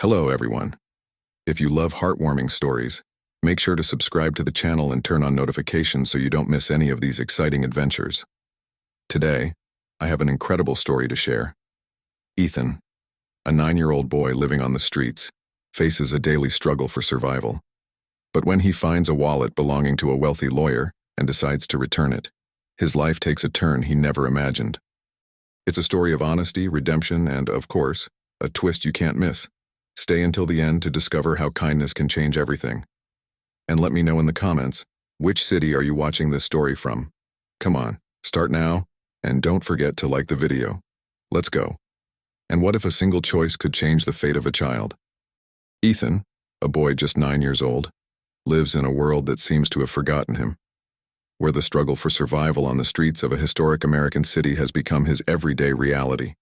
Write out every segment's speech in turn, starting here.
Hello, everyone. If you love heartwarming stories, make sure to subscribe to the channel and turn on notifications so you don't miss any of these exciting adventures. Today, I have an incredible story to share. Ethan, a 9-year-old boy living on the streets, faces a daily struggle for survival. But when he finds a wallet belonging to a wealthy lawyer and decides to return it, his life takes a turn he never imagined. It's a story of honesty, redemption, and, of course, a twist you can't miss. Stay until the end to discover how kindness can change everything. And let me know in the comments, which city are you watching this story from? Come on, start now, and don't forget to like the video. Let's go. And what if a single choice could change the fate of a child? Ethan, a boy just 9 years old, lives in a world that seems to have forgotten him, where the struggle for survival on the streets of a historic American city has become his everyday reality.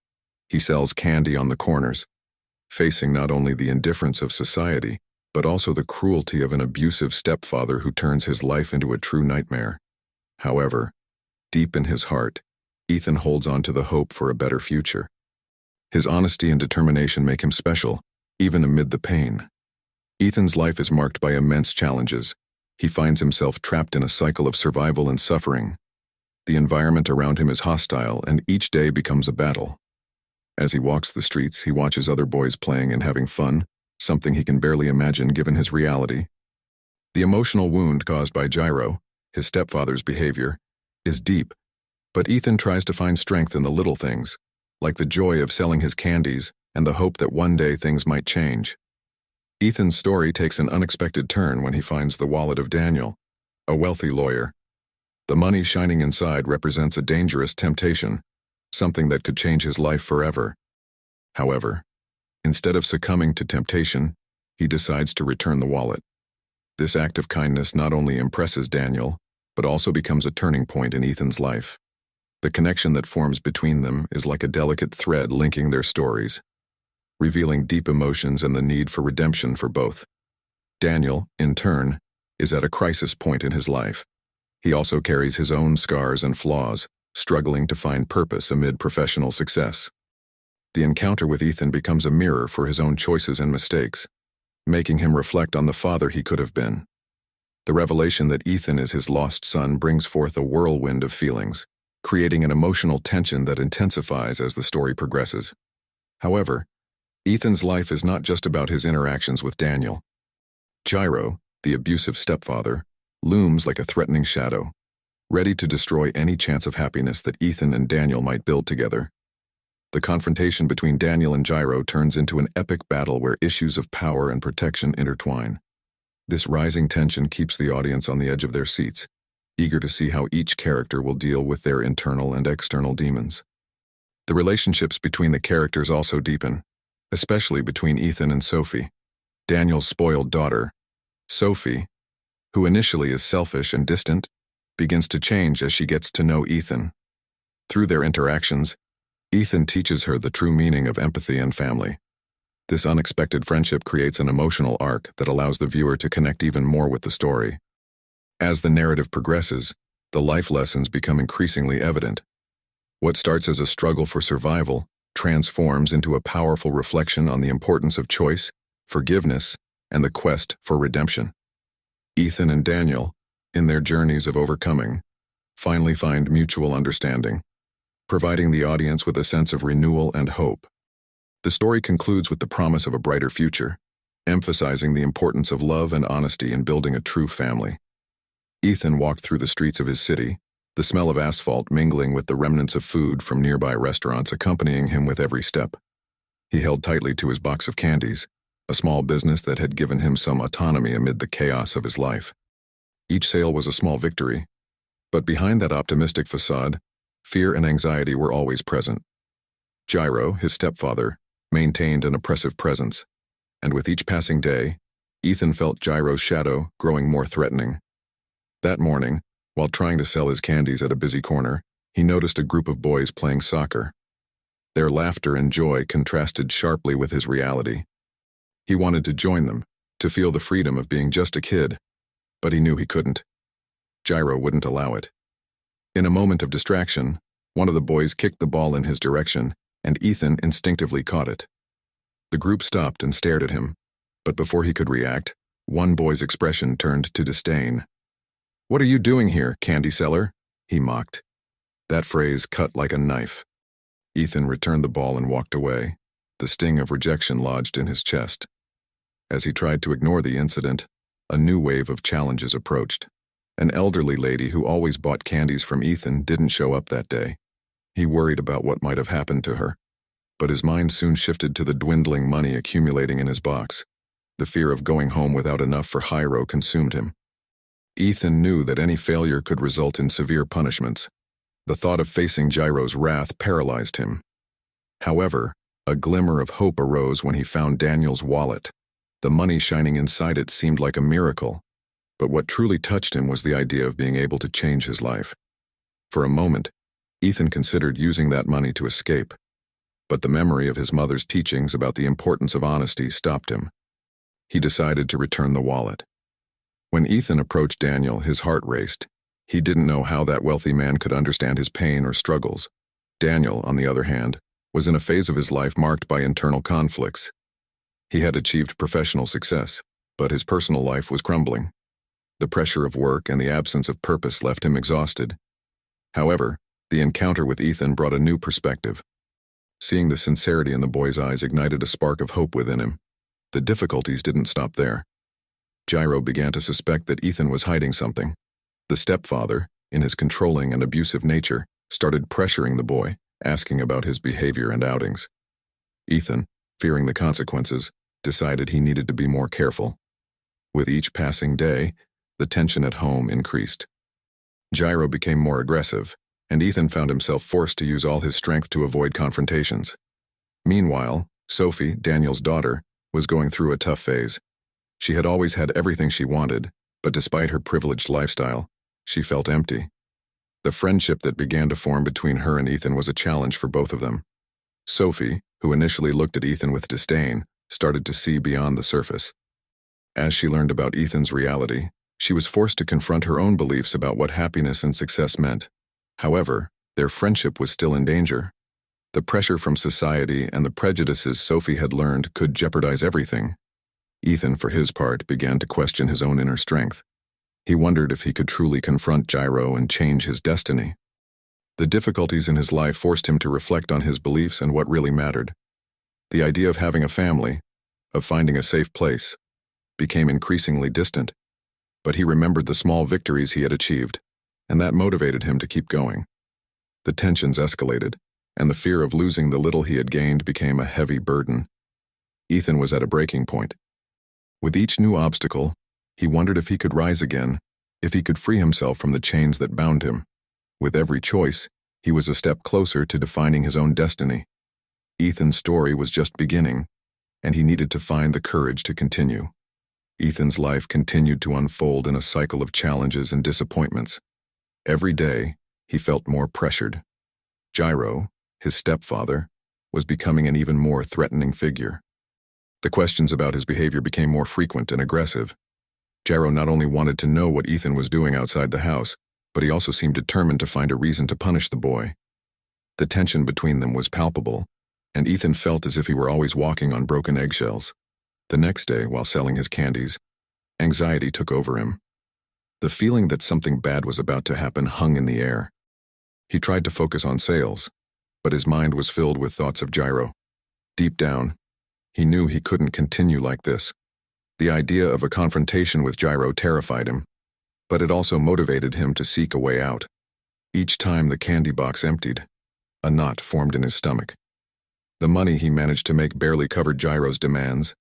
He sells candy on the corners, facing not only the indifference of society, but also the cruelty of an abusive stepfather who turns his life into a true nightmare. However, deep in his heart, Ethan holds on to the hope for a better future. His honesty and determination make him special, even amid the pain. Ethan's life is marked by immense challenges. He finds himself trapped in a cycle of survival and suffering. The environment around him is hostile, and each day becomes a battle. As he walks the streets, he watches other boys playing and having fun, something he can barely imagine given his reality. The emotional wound caused by Jairo, his stepfather's behavior, is deep, but Ethan tries to find strength in the little things, like the joy of selling his candies and the hope that one day things might change. Ethan's story takes an unexpected turn when he finds the wallet of Daniel, a wealthy lawyer. The money shining inside represents a dangerous temptation, something that could change his life forever. However, instead of succumbing to temptation, he decides to return the wallet. This act of kindness not only impresses Daniel, but also becomes a turning point in Ethan's life. The connection that forms between them is like a delicate thread linking their stories, revealing deep emotions and the need for redemption for both. Daniel, in turn, is at a crisis point in his life. He also carries his own scars and flaws, struggling to find purpose amid professional success. The encounter with Ethan becomes a mirror for his own choices and mistakes, making him reflect on the father he could have been. The revelation that Ethan is his lost son brings forth a whirlwind of feelings, creating an emotional tension that intensifies as the story progresses. However, Ethan's life is not just about his interactions with Daniel. Jairo, the abusive stepfather, looms like a threatening shadow, ready to destroy any chance of happiness that Ethan and Daniel might build together. The confrontation between Daniel and Jairo turns into an epic battle where issues of power and protection intertwine. This rising tension keeps the audience on the edge of their seats, eager to see how each character will deal with their internal and external demons. The relationships between the characters also deepen, especially between Ethan and Sophie, Daniel's spoiled daughter. Sophie, who initially is selfish and distant, begins to change as she gets to know Ethan. Through their interactions, Ethan teaches her the true meaning of empathy and family. This unexpected friendship creates an emotional arc that allows the viewer to connect even more with the story. As the narrative progresses, the life lessons become increasingly evident. What starts as a struggle for survival transforms into a powerful reflection on the importance of choice, forgiveness, and the quest for redemption. Ethan and Daniel, in their journeys of overcoming, finally find mutual understanding, providing the audience with a sense of renewal and hope. The story concludes with the promise of a brighter future, emphasizing the importance of love and honesty in building a true family. Ethan walked through the streets of his city, the smell of asphalt mingling with the remnants of food from nearby restaurants accompanying him with every step. He held tightly to his box of candies, a small business that had given him some autonomy amid the chaos of his life. Each sale was a small victory, but behind that optimistic facade, fear and anxiety were always present. Jairo, his stepfather, maintained an oppressive presence, and with each passing day, Ethan felt Jairo's shadow growing more threatening. That morning, while trying to sell his candies at a busy corner, he noticed a group of boys playing soccer. Their laughter and joy contrasted sharply with his reality. He wanted to join them, to feel the freedom of being just a kid, but he knew he couldn't. Jairo wouldn't allow it. In a moment of distraction, one of the boys kicked the ball in his direction, and Ethan instinctively caught it. The group stopped and stared at him, but before he could react, one boy's expression turned to disdain. "What are you doing here, candy seller?" he mocked. That phrase cut like a knife. Ethan returned the ball and walked away, the sting of rejection lodged in his chest. As he tried to ignore the incident, a new wave of challenges approached. An elderly lady who always bought candies from Ethan didn't show up that day. He worried about what might have happened to her, but his mind soon shifted to the dwindling money accumulating in his box. The fear of going home without enough for Jairo consumed him. Ethan knew that any failure could result in severe punishments. The thought of facing Jairo's wrath paralyzed him. However, a glimmer of hope arose when he found Daniel's wallet. The money shining inside it seemed like a miracle, but what truly touched him was the idea of being able to change his life. For a moment, Ethan considered using that money to escape, but the memory of his mother's teachings about the importance of honesty stopped him. He decided to return the wallet. When Ethan approached Daniel, his heart raced. He didn't know how that wealthy man could understand his pain or struggles. Daniel, on the other hand, was in a phase of his life marked by internal conflicts. He had achieved professional success, but his personal life was crumbling. The pressure of work and the absence of purpose left him exhausted. However, the encounter with Ethan brought a new perspective. Seeing the sincerity in the boy's eyes ignited a spark of hope within him. The difficulties didn't stop there. Jairo began to suspect that Ethan was hiding something. The stepfather, in his controlling and abusive nature, started pressuring the boy, asking about his behavior and outings. Ethan, fearing the consequences, decided he needed to be more careful. With each passing day, the tension at home increased. Jairo became more aggressive, and Ethan found himself forced to use all his strength to avoid confrontations. Meanwhile, Sophie, Daniel's daughter, was going through a tough phase. She had always had everything she wanted, but despite her privileged lifestyle, she felt empty. The friendship that began to form between her and Ethan was a challenge for both of them. Sophie, who initially looked at Ethan with disdain, started to see beyond the surface. As she learned about Ethan's reality, she was forced to confront her own beliefs about what happiness and success meant. However, their friendship was still in danger. The pressure from society and the prejudices Sophie had learned could jeopardize everything. Ethan, for his part, began to question his own inner strength. He wondered if he could truly confront Jairo and change his destiny. The difficulties in his life forced him to reflect on his beliefs and what really mattered. The idea of having a family, of finding a safe place, became increasingly distant. But he remembered the small victories he had achieved, and that motivated him to keep going. The tensions escalated, and the fear of losing the little he had gained became a heavy burden. Ethan was at a breaking point. With each new obstacle, he wondered if he could rise again, if he could free himself from the chains that bound him. With every choice, he was a step closer to defining his own destiny. Ethan's story was just beginning, and he needed to find the courage to continue. Ethan's life continued to unfold in a cycle of challenges and disappointments. Every day, he felt more pressured. Jairo, his stepfather, was becoming an even more threatening figure. The questions about his behavior became more frequent and aggressive. Jairo not only wanted to know what Ethan was doing outside the house, but he also seemed determined to find a reason to punish the boy. The tension between them was palpable, and Ethan felt as if he were always walking on broken eggshells. The next day, while selling his candies, anxiety took over him. The feeling that something bad was about to happen hung in the air. He tried to focus on sales, but his mind was filled with thoughts of Jairo. Deep down, he knew he couldn't continue like this. The idea of a confrontation with Jairo terrified him, but it also motivated him to seek a way out. Each time the candy box emptied, a knot formed in his stomach. The money he managed to make barely covered Jairo's demands,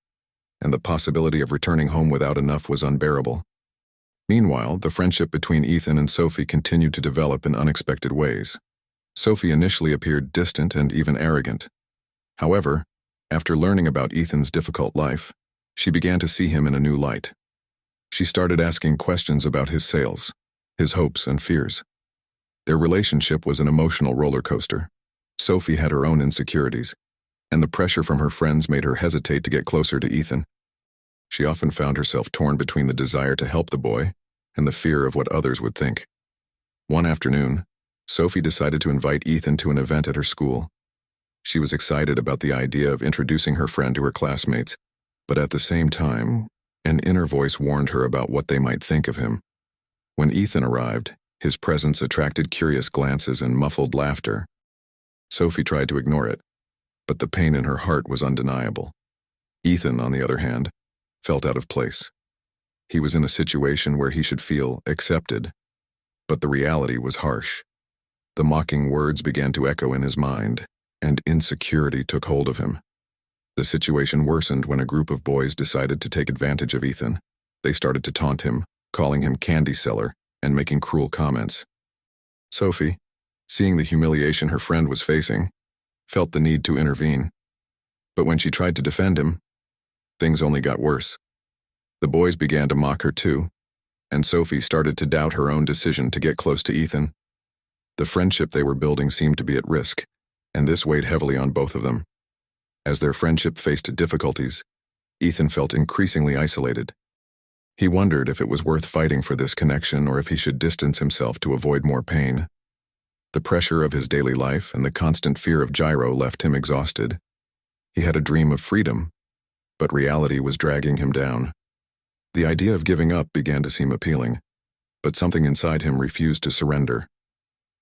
and the possibility of returning home without enough was unbearable. Meanwhile, the friendship between Ethan and Sophie continued to develop in unexpected ways. Sophie initially appeared distant and even arrogant. However, after learning about Ethan's difficult life, she began to see him in a new light. She started asking questions about his sales, his hopes and fears. Their relationship was an emotional roller coaster. Sophie had her own insecurities, and the pressure from her friends made her hesitate to get closer to Ethan. She often found herself torn between the desire to help the boy and the fear of what others would think. One afternoon, Sophie decided to invite Ethan to an event at her school. She was excited about the idea of introducing her friend to her classmates, but at the same time, an inner voice warned her about what they might think of him. When Ethan arrived, his presence attracted curious glances and muffled laughter. Sophie tried to ignore it, but the pain in her heart was undeniable. Ethan, on the other hand, felt out of place. He was in a situation where he should feel accepted, but the reality was harsh. The mocking words began to echo in his mind, and insecurity took hold of him. The situation worsened when a group of boys decided to take advantage of Ethan. They started to taunt him, calling him candy seller, and making cruel comments. Sophie, seeing the humiliation her friend was facing, felt the need to intervene. But when she tried to defend him, things only got worse. The boys began to mock her too, and Sophie started to doubt her own decision to get close to Ethan. The friendship they were building seemed to be at risk, and this weighed heavily on both of them. As their friendship faced difficulties, Ethan felt increasingly isolated. He wondered if it was worth fighting for this connection or if he should distance himself to avoid more pain. The pressure of his daily life and the constant fear of Jairo left him exhausted. He had a dream of freedom, but reality was dragging him down. The idea of giving up began to seem appealing, but something inside him refused to surrender.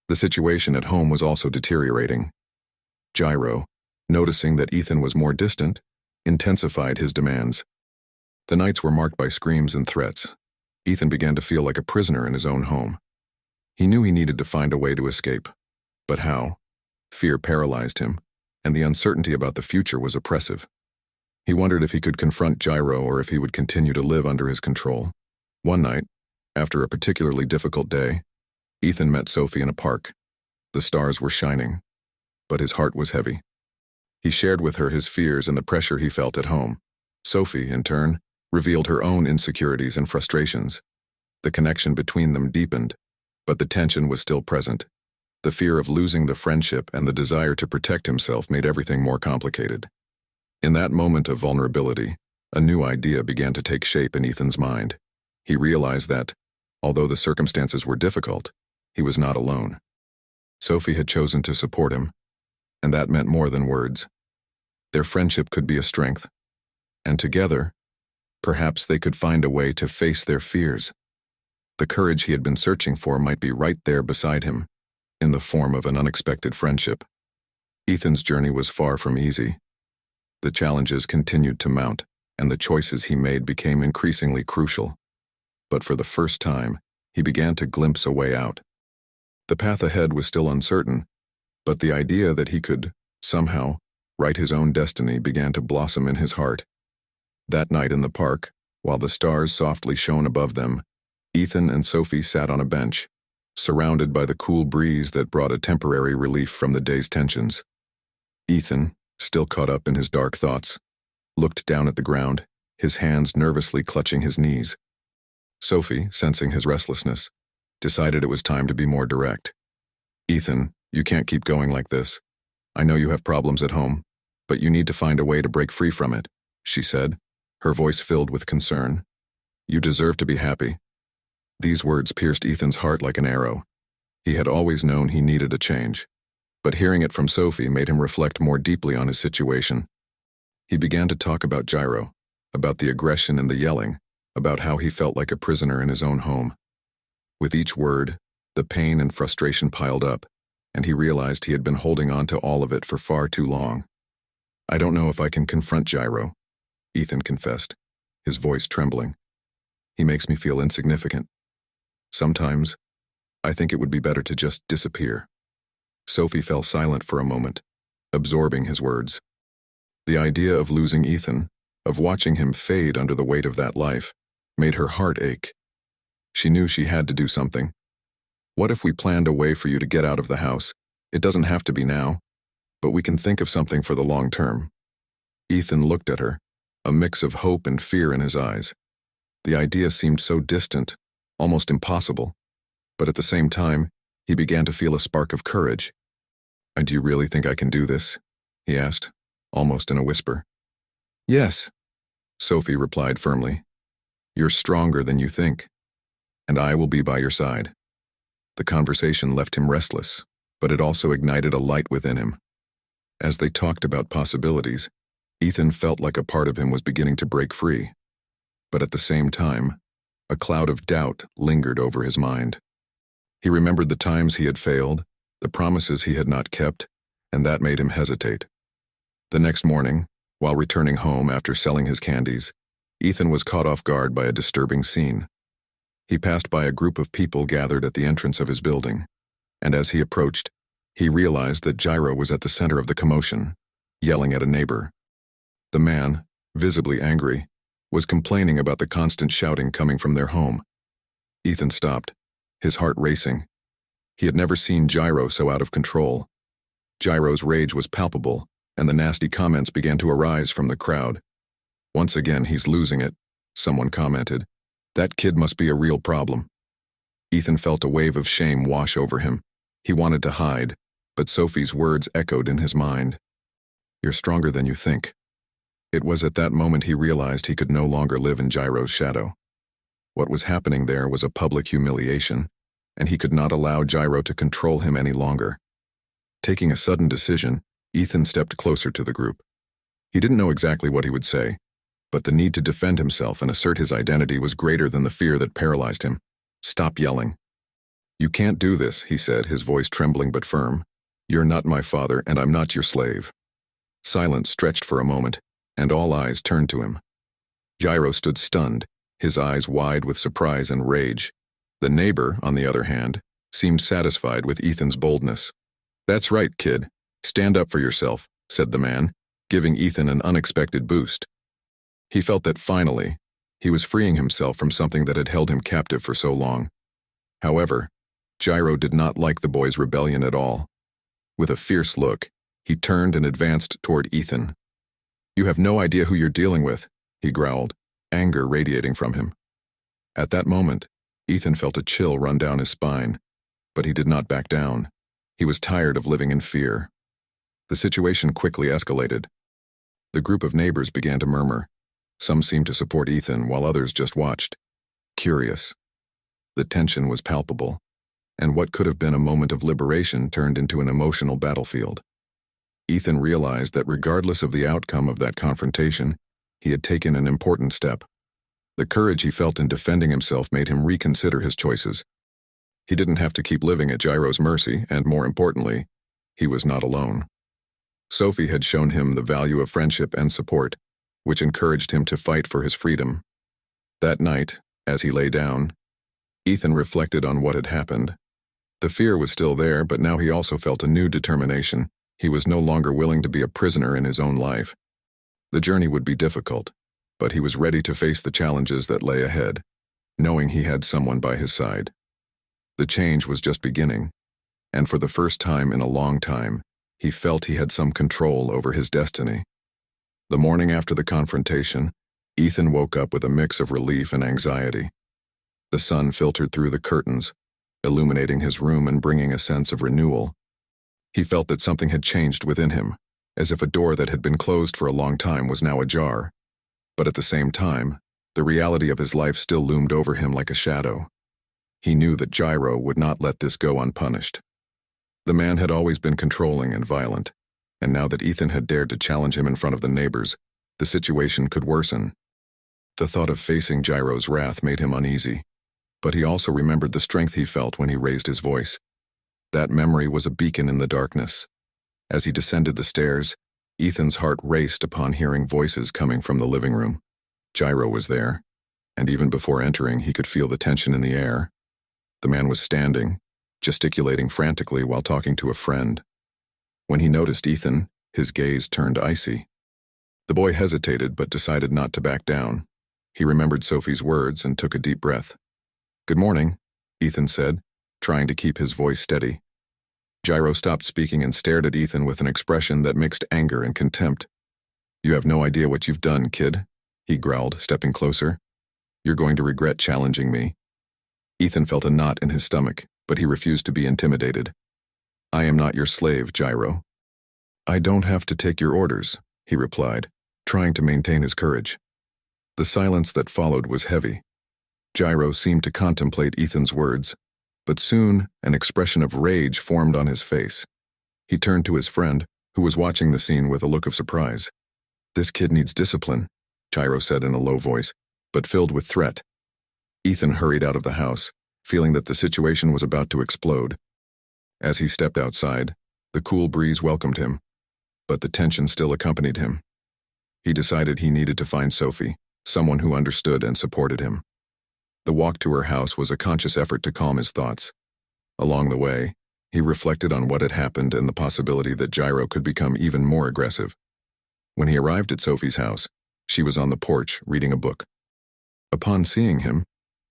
The situation at home was also deteriorating. Jairo, noticing that Ethan was more distant, intensified his demands. The nights were marked by screams and threats. Ethan began to feel like a prisoner in his own home. He knew he needed to find a way to escape. But how? Fear paralyzed him, and the uncertainty about the future was oppressive. He wondered if he could confront Jairo or if he would continue to live under his control. One night, after a particularly difficult day, Ethan met Sophie in a park. The stars were shining, but his heart was heavy. He shared with her his fears and the pressure he felt at home. Sophie, in turn, revealed her own insecurities and frustrations. The connection between them deepened, but the tension was still present. The fear of losing the friendship and the desire to protect himself made everything more complicated. In that moment of vulnerability, a new idea began to take shape in Ethan's mind. He realized that, although the circumstances were difficult, he was not alone. Sophie had chosen to support him, and that meant more than words. Their friendship could be a strength, and together, perhaps they could find a way to face their fears. The courage he had been searching for might be right there beside him, in the form of an unexpected friendship. Ethan's journey was far from easy. The challenges continued to mount, and the choices he made became increasingly crucial. But for the first time, he began to glimpse a way out. The path ahead was still uncertain, but the idea that he could, somehow, write his own destiny began to blossom in his heart. That night in the park, while the stars softly shone above them, Ethan and Sophie sat on a bench, surrounded by the cool breeze that brought a temporary relief from the day's tensions. Ethan, still caught up in his dark thoughts, looked down at the ground, his hands nervously clutching his knees. Sophie, sensing his restlessness, decided it was time to be more direct. "Ethan, you can't keep going like this. I know you have problems at home, but you need to find a way to break free from it," she said, her voice filled with concern. "You deserve to be happy." These words pierced Ethan's heart like an arrow. He had always known he needed a change, but hearing it from Sophie made him reflect more deeply on his situation. He began to talk about Jairo, about the aggression and the yelling, about how he felt like a prisoner in his own home. With each word, the pain and frustration piled up, and he realized he had been holding on to all of it for far too long. "I don't know if I can confront Jairo," Ethan confessed, his voice trembling. "He makes me feel insignificant. Sometimes, I think it would be better to just disappear." Sophie fell silent for a moment, absorbing his words. The idea of losing Ethan, of watching him fade under the weight of that life, made her heart ache. She knew she had to do something. "What if we planned a way for you to get out of the house? It doesn't have to be now, but we can think of something for the long term." Ethan looked at her, a mix of hope and fear in his eyes. The idea seemed so distant, almost impossible, but at the same time, he began to feel a spark of courage. "Do you really think I can do this?" he asked, almost in a whisper. "Yes," Sophie replied firmly. "You're stronger than you think, and I will be by your side." The conversation left him restless, but it also ignited a light within him. As they talked about possibilities, Ethan felt like a part of him was beginning to break free. But at the same time, a cloud of doubt lingered over his mind. He remembered the times he had failed, the promises he had not kept, and that made him hesitate. The next morning, while returning home after selling his candies, Ethan was caught off guard by a disturbing scene. He passed by a group of people gathered at the entrance of his building, and as he approached, he realized that Jairo was at the center of the commotion, yelling at a neighbor. The man, visibly angry, was complaining about the constant shouting coming from their home. Ethan stopped, his heart racing. He had never seen Jairo so out of control. Jairo's rage was palpable, and the nasty comments began to arise from the crowd. "Once again, he's losing it," someone commented. "That kid must be a real problem." Ethan felt a wave of shame wash over him. He wanted to hide, but Sophie's words echoed in his mind. "You're stronger than you think." It was at that moment he realized he could no longer live in Jairo's shadow. What was happening there was a public humiliation, and he could not allow Jairo to control him any longer. Taking a sudden decision, Ethan stepped closer to the group. He didn't know exactly what he would say, but the need to defend himself and assert his identity was greater than the fear that paralyzed him. "Stop yelling." "You can't do this," he said, his voice trembling but firm. "You're not my father, and I'm not your slave." Silence stretched for a moment, and all eyes turned to him. Jairo stood stunned, his eyes wide with surprise and rage. The neighbor, on the other hand, seemed satisfied with Ethan's boldness. "That's right, kid. Stand up for yourself," said the man, giving Ethan an unexpected boost. He felt that finally, he was freeing himself from something that had held him captive for so long. However, Jairo did not like the boy's rebellion at all. With a fierce look, he turned and advanced toward Ethan. "You have no idea who you're dealing with," he growled, anger radiating from him. At that moment, Ethan felt a chill run down his spine, but he did not back down. He was tired of living in fear. The situation quickly escalated. The group of neighbors began to murmur. Some seemed to support Ethan, while others just watched, curious. The tension was palpable, and what could have been a moment of liberation turned into an emotional battlefield. Ethan realized that regardless of the outcome of that confrontation, he had taken an important step. The courage he felt in defending himself made him reconsider his choices. He didn't have to keep living at Jairo's mercy, and more importantly, he was not alone. Sophie had shown him the value of friendship and support, which encouraged him to fight for his freedom. That night, as he lay down, Ethan reflected on what had happened. The fear was still there, but now he also felt a new determination. He was no longer willing to be a prisoner in his own life. The journey would be difficult, but he was ready to face the challenges that lay ahead, knowing he had someone by his side. The change was just beginning, and for the first time in a long time, he felt he had some control over his destiny. The morning after the confrontation, Ethan woke up with a mix of relief and anxiety. The sun filtered through the curtains, illuminating his room and bringing a sense of renewal. He felt that something had changed within him, as if a door that had been closed for a long time was now ajar. But at the same time, the reality of his life still loomed over him like a shadow. He knew that Jairo would not let this go unpunished. The man had always been controlling and violent, and now that Ethan had dared to challenge him in front of the neighbors, the situation could worsen. The thought of facing Jairo's wrath made him uneasy, but he also remembered the strength he felt when he raised his voice. That memory was a beacon in the darkness. As he descended the stairs, Ethan's heart raced upon hearing voices coming from the living room. Jairo was there, and even before entering, he could feel the tension in the air. The man was standing, gesticulating frantically while talking to a friend. When he noticed Ethan, his gaze turned icy. The boy hesitated but decided not to back down. He remembered Sophie's words and took a deep breath. "Good morning," Ethan said, trying to keep his voice steady. Jairo stopped speaking and stared at Ethan with an expression that mixed anger and contempt. "You have no idea what you've done, kid," he growled, stepping closer. "You're going to regret challenging me." Ethan felt a knot in his stomach, but he refused to be intimidated. "I am not your slave, Jairo." "I don't have to take your orders," he replied, trying to maintain his courage. The silence that followed was heavy. Jairo seemed to contemplate Ethan's words, but soon an expression of rage formed on his face. He turned to his friend, who was watching the scene with a look of surprise. "This kid needs discipline," Jairo said in a low voice, but filled with threat. Ethan hurried out of the house, feeling that the situation was about to explode. As he stepped outside, the cool breeze welcomed him, but the tension still accompanied him. He decided he needed to find Sophie, someone who understood and supported him. The walk to her house was a conscious effort to calm his thoughts. Along the way, he reflected on what had happened and the possibility that Jairo could become even more aggressive. When he arrived at Sophie's house, she was on the porch reading a book. Upon seeing him,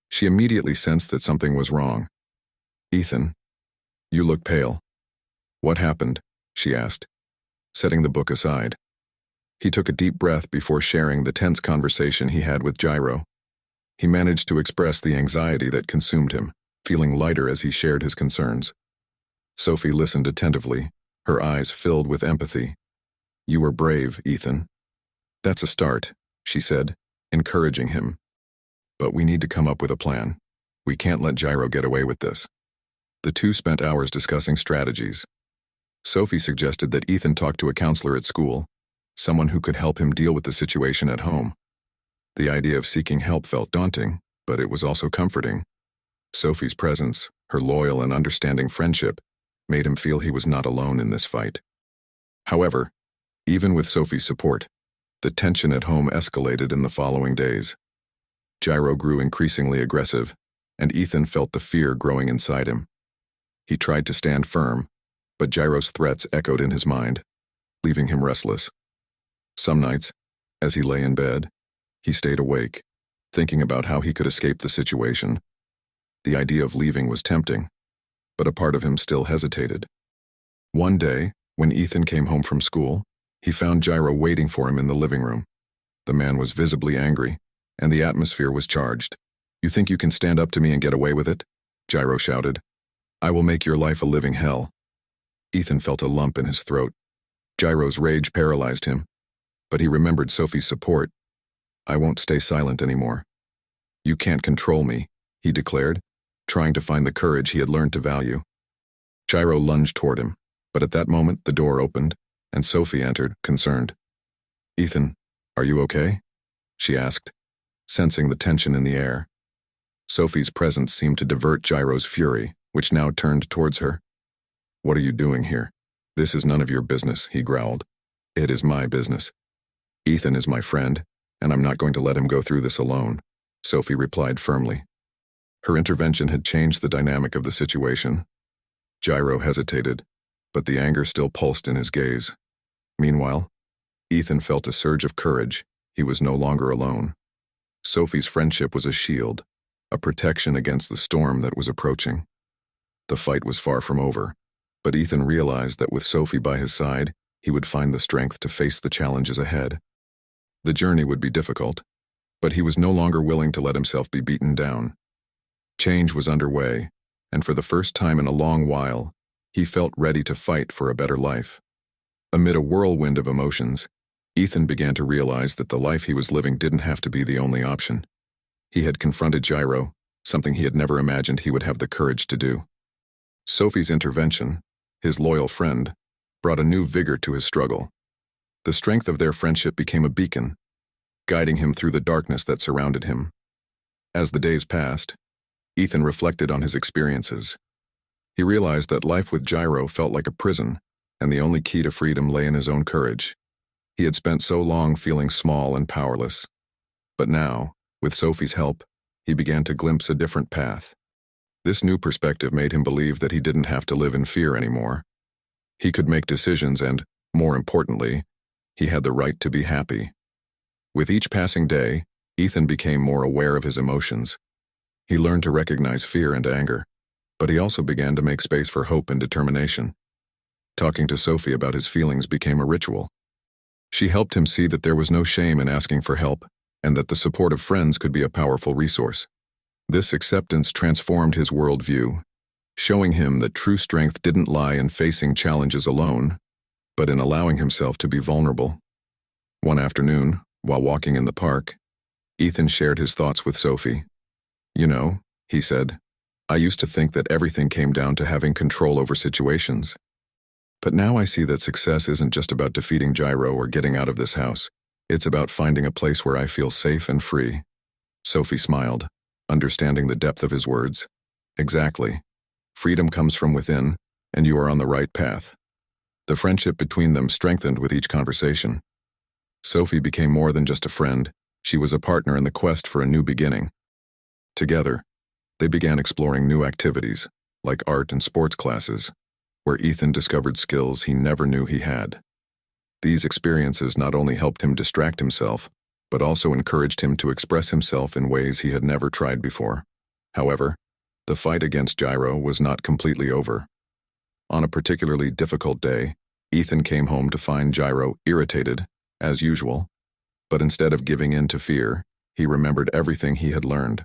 she immediately sensed that something was wrong. "Ethan, you look pale. What happened?" she asked, setting the book aside. He took a deep breath before sharing the tense conversation he had with Jairo. He managed to express the anxiety that consumed him, feeling lighter as he shared his concerns. Sophie listened attentively, her eyes filled with empathy. "You were brave, Ethan. That's a start," she said, encouraging him. "But we need to come up with a plan. We can't let Jairo get away with this." The two spent hours discussing strategies. Sophie suggested that Ethan talk to a counselor at school, someone who could help him deal with the situation at home. The idea of seeking help felt daunting, but it was also comforting. Sophie's presence, her loyal and understanding friendship, made him feel he was not alone in this fight. However, even with Sophie's support, the tension at home escalated in the following days. Jairo grew increasingly aggressive, and Ethan felt the fear growing inside him. He tried to stand firm, but Jairo's threats echoed in his mind, leaving him restless. Some nights, as he lay in bed, he stayed awake, thinking about how he could escape the situation. The idea of leaving was tempting, but a part of him still hesitated. One day, when Ethan came home from school, he found Jairo waiting for him in the living room. The man was visibly angry, and the atmosphere was charged. "You think you can stand up to me and get away with it?" Jairo shouted. "I will make your life a living hell." Ethan felt a lump in his throat. Jairo's rage paralyzed him, but he remembered Sophie's support. "I won't stay silent anymore. You can't control me," he declared, trying to find the courage he had learned to value. Jairo lunged toward him, but at that moment the door opened, and Sophie entered, concerned. "Ethan, are you okay?" she asked, sensing the tension in the air. Sophie's presence seemed to divert Jairo's fury, which now turned towards her. "What are you doing here? This is none of your business," he growled. "It is my business. Ethan is my friend, and I'm not going to let him go through this alone," Sophie replied firmly. Her intervention had changed the dynamic of the situation. Jairo hesitated, but the anger still pulsed in his gaze. Meanwhile, Ethan felt a surge of courage. He was no longer alone. Sophie's friendship was a shield, a protection against the storm that was approaching. The fight was far from over, but Ethan realized that with Sophie by his side, he would find the strength to face the challenges ahead. The journey would be difficult, but he was no longer willing to let himself be beaten down. Change was underway, and for the first time in a long while, he felt ready to fight for a better life. Amid a whirlwind of emotions, Ethan began to realize that the life he was living didn't have to be the only option. He had confronted Jairo, something he had never imagined he would have the courage to do. Sophie's intervention, his loyal friend, brought a new vigor to his struggle. The strength of their friendship became a beacon, guiding him through the darkness that surrounded him. As the days passed, Ethan reflected on his experiences. He realized that life with Jairo felt like a prison, and the only key to freedom lay in his own courage. He had spent so long feeling small and powerless. But now, with Sophie's help, he began to glimpse a different path. This new perspective made him believe that he didn't have to live in fear anymore. He could make decisions and, more importantly, he had the right to be happy. With each passing day, Ethan became more aware of his emotions. He learned to recognize fear and anger, but he also began to make space for hope and determination. Talking to Sophie about his feelings became a ritual. She helped him see that there was no shame in asking for help, and that the support of friends could be a powerful resource. This acceptance transformed his worldview, showing him that true strength didn't lie in facing challenges alone, but in allowing himself to be vulnerable. One afternoon, while walking in the park, Ethan shared his thoughts with Sophie. "You know," he said, "I used to think that everything came down to having control over situations. But now I see that success isn't just about defeating Jairo or getting out of this house. It's about finding a place where I feel safe and free." Sophie smiled, understanding the depth of his words. "Exactly. Freedom comes from within, and you are on the right path." The friendship between them strengthened with each conversation. Sophie became more than just a friend. She was a partner in the quest for a new beginning. Together, they began exploring new activities, like art and sports classes, where Ethan discovered skills he never knew he had. These experiences not only helped him distract himself, but also encouraged him to express himself in ways he had never tried before. However, the fight against Jairo was not completely over. On a particularly difficult day, Ethan came home to find Jairo irritated, as usual, but instead of giving in to fear, he remembered everything he had learned.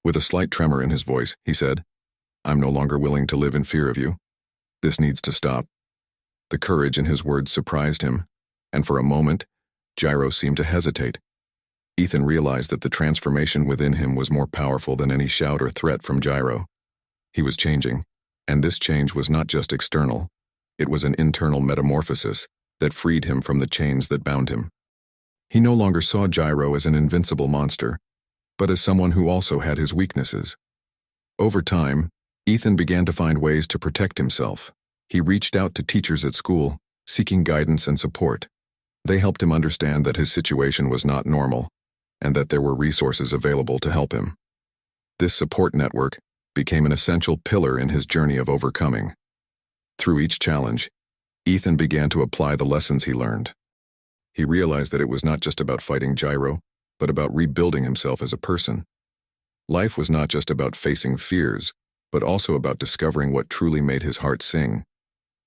With a slight tremor in his voice, he said, "I'm no longer willing to live in fear of you. This needs to stop." The courage in his words surprised him, and for a moment, Jairo seemed to hesitate. Ethan realized that the transformation within him was more powerful than any shout or threat from Jairo. He was changing, and this change was not just external. It was an internal metamorphosis that freed him from the chains that bound him. He no longer saw Jairo as an invincible monster, but as someone who also had his weaknesses. Over time, Ethan began to find ways to protect himself. He reached out to teachers at school, seeking guidance and support. They helped him understand that his situation was not normal, and that there were resources available to help him. This support network became an essential pillar in his journey of overcoming. Through each challenge, Ethan began to apply the lessons he learned. He realized that it was not just about fighting Jairo, but about rebuilding himself as a person. Life was not just about facing fears, but also about discovering what truly made his heart sing.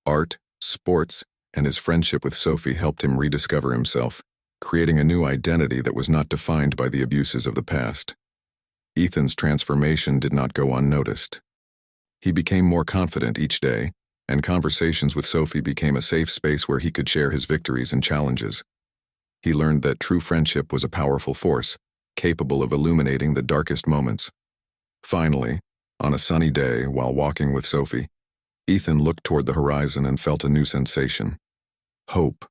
Art, sports, and his friendship with Sophie helped him rediscover himself, creating a new identity that was not defined by the abuses of the past. Ethan's transformation did not go unnoticed. He became more confident each day, and conversations with Sophie became a safe space where he could share his victories and challenges. He learned that true friendship was a powerful force, capable of illuminating the darkest moments. Finally, on a sunny day while walking with Sophie, Ethan looked toward the horizon and felt a new sensation: hope.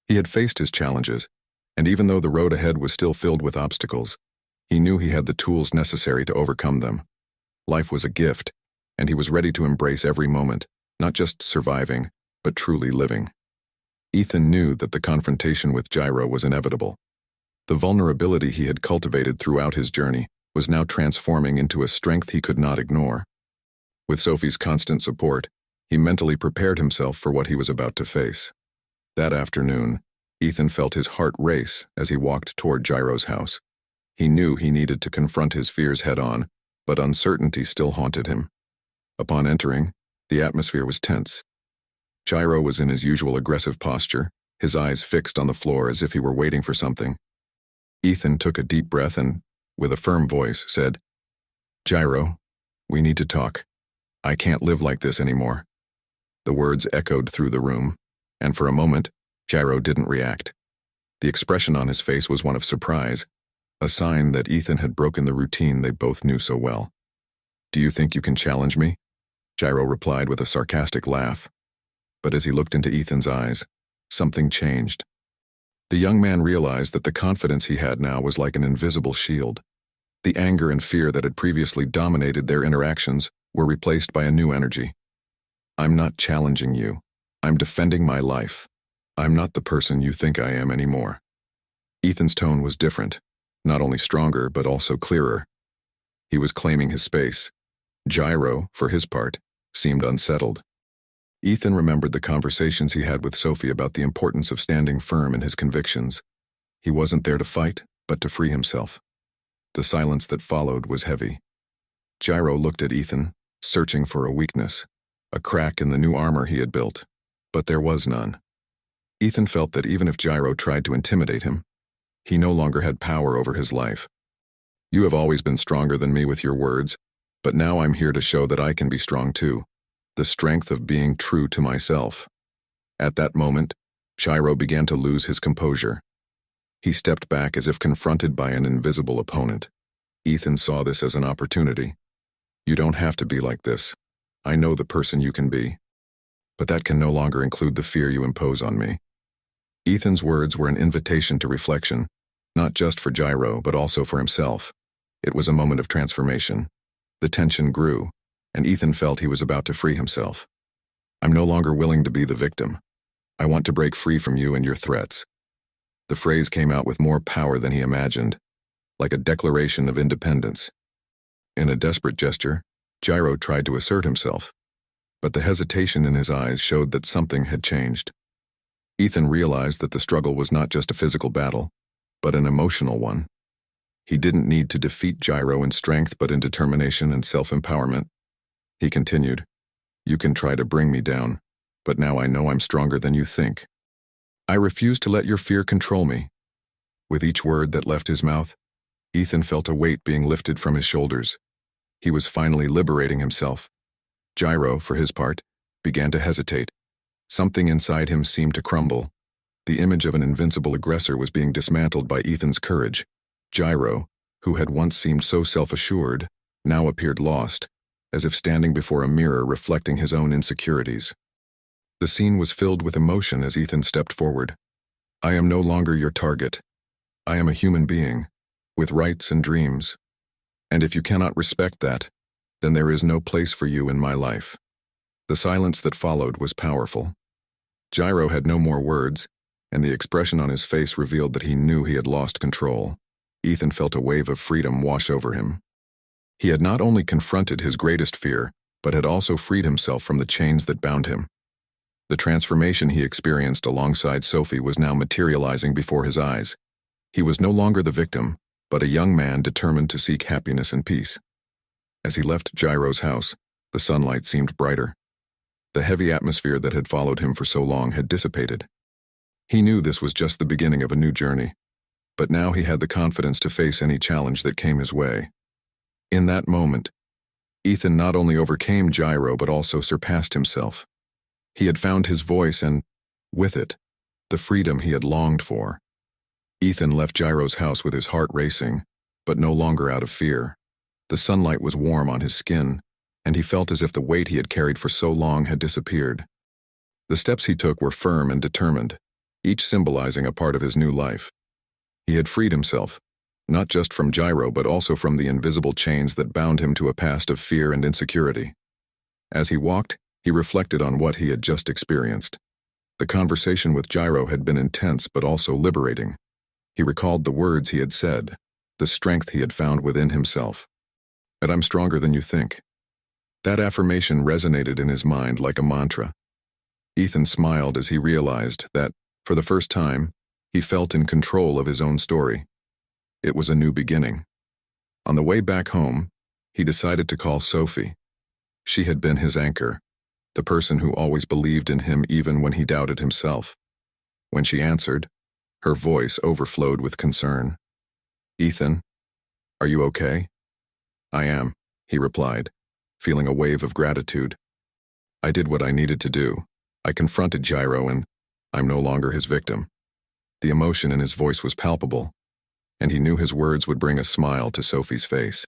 He had faced his challenges, and even though the road ahead was still filled with obstacles, he knew he had the tools necessary to overcome them. Life was a gift, and he was ready to embrace every moment, not just surviving, but truly living. Ethan knew that the confrontation with Jairo was inevitable. The vulnerability he had cultivated throughout his journey was now transforming into a strength he could not ignore. With Sophie's constant support, he mentally prepared himself for what he was about to face. That afternoon, Ethan felt his heart race as he walked toward Jairo's house. He knew he needed to confront his fears head-on, but uncertainty still haunted him. Upon entering, the atmosphere was tense. Jairo was in his usual aggressive posture, his eyes fixed on the floor as if he were waiting for something. Ethan took a deep breath and, with a firm voice, said, "Jairo, we need to talk. I can't live like this anymore." The words echoed through the room, and for a moment, Jairo didn't react. The expression on his face was one of surprise, a sign that Ethan had broken the routine they both knew so well. "Do you think you can challenge me?" Jairo replied with a sarcastic laugh. But as he looked into Ethan's eyes, something changed. The young man realized that the confidence he had now was like an invisible shield. The anger and fear that had previously dominated their interactions were replaced by a new energy. "I'm not challenging you. I'm defending my life. I'm not the person you think I am anymore." Ethan's tone was different, not only stronger but also clearer. He was claiming his space. Jairo, for his part, seemed unsettled. Ethan remembered the conversations he had with Sophie about the importance of standing firm in his convictions. He wasn't there to fight, but to free himself. The silence that followed was heavy. Jairo looked at Ethan, searching for a weakness, a crack in the new armor he had built, but there was none. Ethan felt that even if Jairo tried to intimidate him, he no longer had power over his life. "You have always been stronger than me with your words, but now I'm here to show that I can be strong too. The strength of being true to myself." At that moment, Jairo began to lose his composure. He stepped back as if confronted by an invisible opponent. Ethan saw this as an opportunity. "You don't have to be like this. I know the person you can be." but that can no longer include the fear you impose on me. Ethan's words were an invitation to reflection, not just for Jairo, but also for himself. It was a moment of transformation. The tension grew, and Ethan felt he was about to free himself. I'm no longer willing to be the victim. I want to break free from you and your threats. The phrase came out with more power than he imagined, like a declaration of independence. In a desperate gesture, Jairo tried to assert himself, but the hesitation in his eyes showed that something had changed. Ethan realized that the struggle was not just a physical battle, but an emotional one. He didn't need to defeat Jairo in strength, but in determination and self-empowerment. He continued, "You can try to bring me down, but now I know I'm stronger than you think. I refuse to let your fear control me." With each word that left his mouth, Ethan felt a weight being lifted from his shoulders. He was finally liberating himself. Jairo, for his part, began to hesitate. Something inside him seemed to crumble. The image of an invincible aggressor was being dismantled by Ethan's courage. Jairo, who had once seemed so self-assured, now appeared lost, as if standing before a mirror reflecting his own insecurities. The scene was filled with emotion as Ethan stepped forward. "I am no longer your target. I am a human being, with rights and dreams. And if you cannot respect that, then there is no place for you in my life." The silence that followed was powerful. Jairo had no more words, and the expression on his face revealed that he knew he had lost control. Ethan felt a wave of freedom wash over him. He had not only confronted his greatest fear, but had also freed himself from the chains that bound him. The transformation he experienced alongside Sophie was now materializing before his eyes. He was no longer the victim, but a young man determined to seek happiness and peace. As he left Jairo's house, the sunlight seemed brighter. The heavy atmosphere that had followed him for so long had dissipated. He knew this was just the beginning of a new journey, but now he had the confidence to face any challenge that came his way. In that moment, Ethan not only overcame Jairo but also surpassed himself. He had found his voice and, with it, the freedom he had longed for. Ethan left Jairo's house with his heart racing, but no longer out of fear. The sunlight was warm on his skin, and he felt as if the weight he had carried for so long had disappeared. The steps he took were firm and determined, each symbolizing a part of his new life. He had freed himself, not just from Jairo but also from the invisible chains that bound him to a past of fear and insecurity. As he walked, he reflected on what he had just experienced. The conversation with Jairo had been intense but also liberating. He recalled the words he had said, the strength he had found within himself. "And I'm stronger than you think." That affirmation resonated in his mind like a mantra. Ethan smiled as he realized that, for the first time, he felt in control of his own story. It was a new beginning. On the way back home, he decided to call Sophie. She had been his anchor, the person who always believed in him even when he doubted himself. When she answered, her voice overflowed with concern. "Ethan, are you okay?" "I am," he replied, feeling a wave of gratitude. "I did what I needed to do. I confronted Jairo and I'm no longer his victim." The emotion in his voice was palpable, and he knew his words would bring a smile to Sophie's face.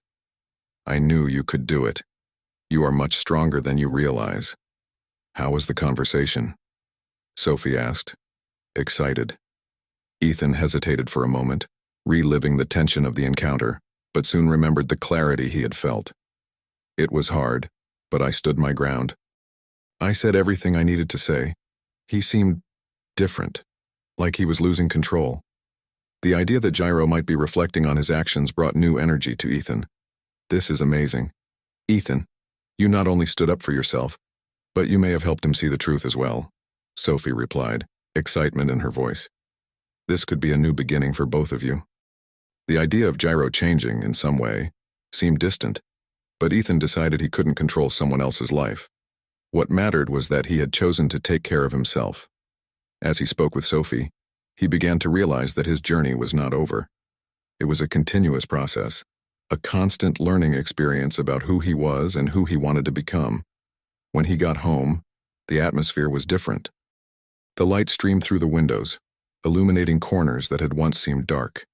"I knew you could do it. You are much stronger than you realize." "How was the conversation?" Sophie asked, excited. Ethan hesitated for a moment, reliving the tension of the encounter, but soon remembered the clarity he had felt. "It was hard, but I stood my ground. I said everything I needed to say. He seemed different, like he was losing control." The idea that Jairo might be reflecting on his actions brought new energy to Ethan. "This is amazing. Ethan, you not only stood up for yourself, but you may have helped him see the truth as well," Sophie replied, excitement in her voice. "This could be a new beginning for both of you." The idea of Jairo changing, in some way, seemed distant, but Ethan decided he couldn't control someone else's life. What mattered was that he had chosen to take care of himself. As he spoke with Sophie, he began to realize that his journey was not over. It was a continuous process, a constant learning experience about who he was and who he wanted to become. When he got home, the atmosphere was different. The light streamed through the windows, illuminating corners that had once seemed dark.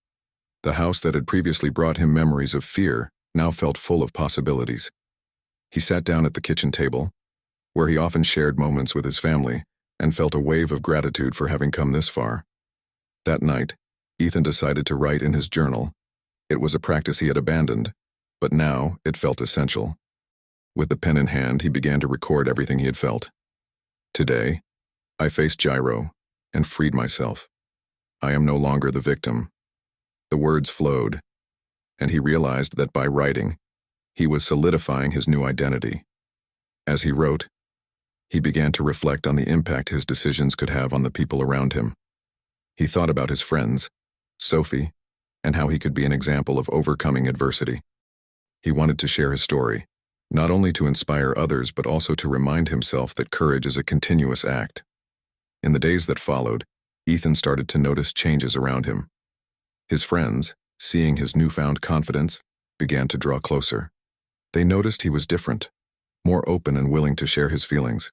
The house that had previously brought him memories of fear now felt full of possibilities. He sat down at the kitchen table, where he often shared moments with his family and felt a wave of gratitude for having come this far. That night, Ethan decided to write in his journal. It was a practice he had abandoned, but now it felt essential. With the pen in hand, he began to record everything he had felt. Today, I faced Jairo and freed myself. I am no longer the victim. The words flowed, and he realized that by writing, he was solidifying his new identity. As he wrote, he began to reflect on the impact his decisions could have on the people around him. He thought about his friends, Sophie, and how he could be an example of overcoming adversity. He wanted to share his story, not only to inspire others but also to remind himself that courage is a continuous act. In the days that followed, Ethan started to notice changes around him. His friends, seeing his newfound confidence, began to draw closer. They noticed he was different, more open and willing to share his feelings.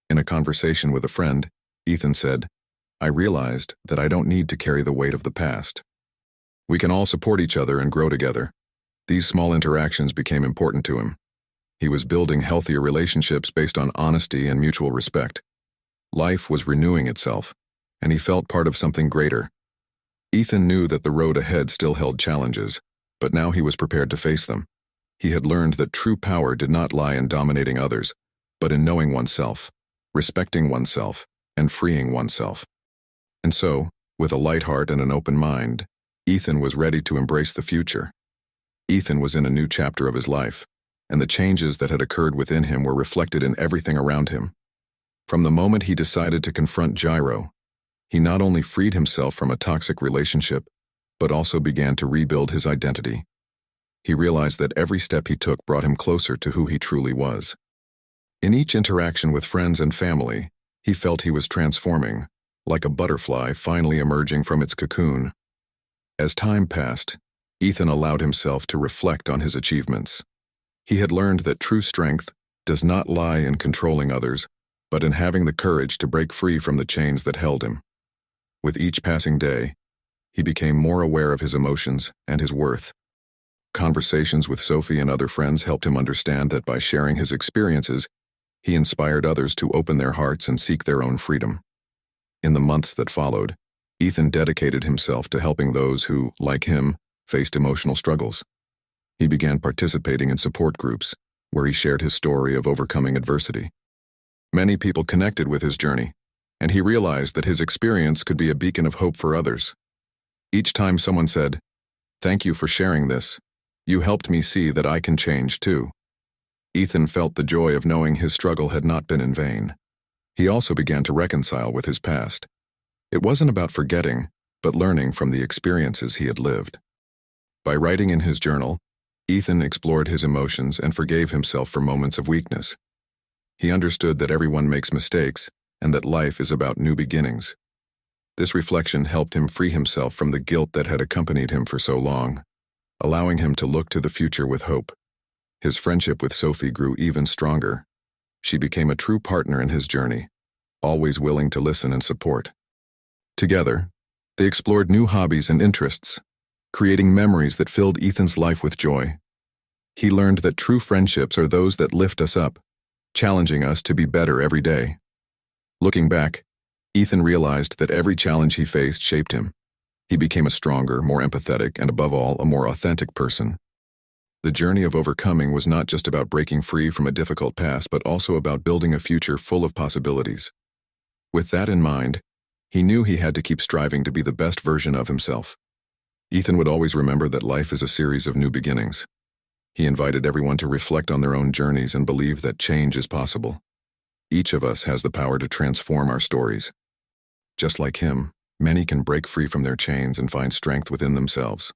In a conversation with a friend, Ethan said, "I realized that I don't need to carry the weight of the past. We can all support each other and grow together." These small interactions became important to him. He was building healthier relationships based on honesty and mutual respect. Life was renewing itself, and he felt part of something greater. Ethan knew that the road ahead still held challenges, but now he was prepared to face them. He had learned that true power did not lie in dominating others, but in knowing oneself, respecting oneself, and freeing oneself. And so, with a light heart and an open mind, Ethan was ready to embrace the future. Ethan was in a new chapter of his life, and the changes that had occurred within him were reflected in everything around him. From the moment he decided to confront Jairo, he not only freed himself from a toxic relationship, but also began to rebuild his identity. He realized that every step he took brought him closer to who he truly was. In each interaction with friends and family, he felt he was transforming, like a butterfly finally emerging from its cocoon. As time passed, Ethan allowed himself to reflect on his achievements. He had learned that true strength does not lie in controlling others, but in having the courage to break free from the chains that held him. With each passing day, he became more aware of his emotions and his worth. Conversations with Sophie and other friends helped him understand that by sharing his experiences, he inspired others to open their hearts and seek their own freedom. In the months that followed, Ethan dedicated himself to helping those who, like him, faced emotional struggles. He began participating in support groups, where he shared his story of overcoming adversity. Many people connected with his journey, and he realized that his experience could be a beacon of hope for others. Each time someone said, "Thank you for sharing this. You helped me see that I can change too," Ethan felt the joy of knowing his struggle had not been in vain. He also began to reconcile with his past. It wasn't about forgetting, but learning from the experiences he had lived. By writing in his journal, Ethan explored his emotions and forgave himself for moments of weakness. He understood that everyone makes mistakes and that life is about new beginnings. This reflection helped him free himself from the guilt that had accompanied him for so long, allowing him to look to the future with hope. His friendship with Sophie grew even stronger. She became a true partner in his journey, always willing to listen and support. Together, they explored new hobbies and interests, creating memories that filled Ethan's life with joy. He learned that true friendships are those that lift us up, challenging us to be better every day. Looking back, Ethan realized that every challenge he faced shaped him. He became a stronger, more empathetic, and above all, a more authentic person. The journey of overcoming was not just about breaking free from a difficult past, but also about building a future full of possibilities. With that in mind, he knew he had to keep striving to be the best version of himself. Ethan would always remember that life is a series of new beginnings. He invited everyone to reflect on their own journeys and believe that change is possible. Each of us has the power to transform our stories. Just like him, many can break free from their chains and find strength within themselves.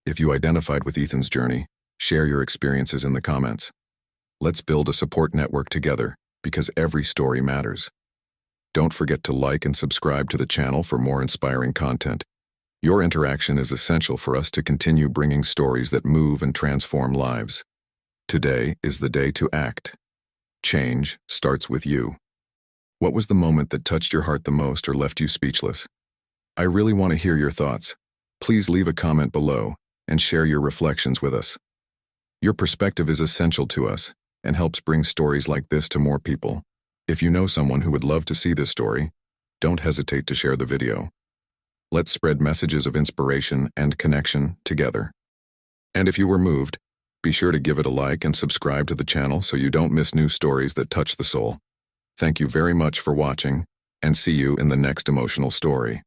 If you identified with Ethan's journey, share your experiences in the comments. Let's build a support network together, because every story matters. Don't forget to like and subscribe to the channel for more inspiring content. Your interaction is essential for us to continue bringing stories that move and transform lives. Today is the day to act. Change starts with you. What was the moment that touched your heart the most or left you speechless? I really want to hear your thoughts. Please leave a comment below and share your reflections with us. Your perspective is essential to us, and helps bring stories like this to more people. If you know someone who would love to see this story, don't hesitate to share the video. Let's spread messages of inspiration and connection together. And if you were moved, be sure to give it a like and subscribe to the channel so you don't miss new stories that touch the soul. Thank you very much for watching, and see you in the next emotional story.